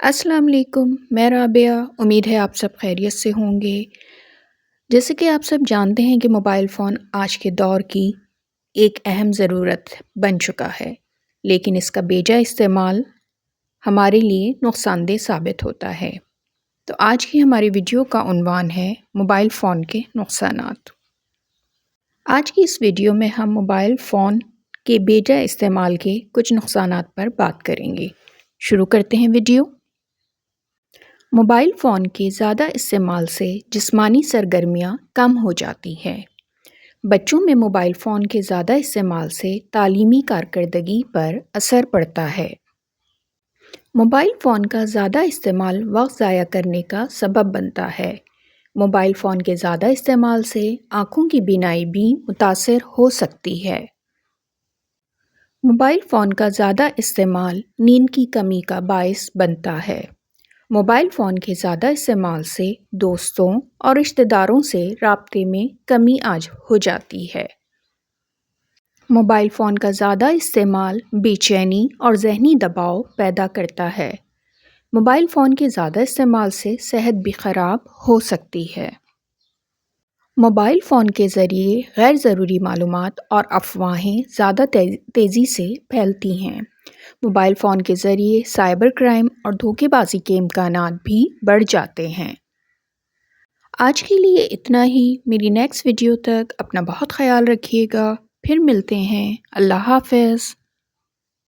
السلام علیکم، میں رابعہ۔ امید ہے آپ سب خیریت سے ہوں گے۔ جیسے کہ آپ سب جانتے ہیں کہ موبائل فون آج کے دور کی ایک اہم ضرورت بن چکا ہے، لیکن اس کا بیجا استعمال ہمارے لیے نقصان دہ ثابت ہوتا ہے۔ تو آج کی ہماری ویڈیو کا عنوان ہے موبائل فون کے نقصانات۔ آج کی اس ویڈیو میں ہم موبائل فون کے بیجا استعمال کے کچھ نقصانات پر بات کریں گے۔ شروع کرتے ہیں ویڈیو۔ موبائل فون کے زیادہ استعمال سے جسمانی سرگرمیاں کم ہو جاتی ہیں۔ بچوں میں موبائل فون کے زیادہ استعمال سے تعلیمی کارکردگی پر اثر پڑتا ہے۔ موبائل فون کا زیادہ استعمال وقت ضائع کرنے کا سبب بنتا ہے۔ موبائل فون کے زیادہ استعمال سے آنکھوں کی بینائی بھی متاثر ہو سکتی ہے۔ موبائل فون کا زیادہ استعمال نیند کی کمی کا باعث بنتا ہے۔ موبائل فون کے زیادہ استعمال سے دوستوں اور رشتہ داروں سے رابطے میں کمی ہو جاتی ہے۔ موبائل فون کا زیادہ استعمال بے چینی اور ذہنی دباؤ پیدا کرتا ہے۔ موبائل فون کے زیادہ استعمال سے صحت بھی خراب ہو سکتی ہے۔ موبائل فون کے ذریعے غیر ضروری معلومات اور افواہیں زیادہ تیزی سے پھیلتی ہیں۔ موبائل فون کے ذریعے سائبر کرائم اور دھوکے بازی کے امکانات بھی بڑھ جاتے ہیں۔ آج کے لیے اتنا ہی۔ میری نیکسٹ ویڈیو تک اپنا بہت خیال رکھیے گا۔ پھر ملتے ہیں۔ اللہ حافظ۔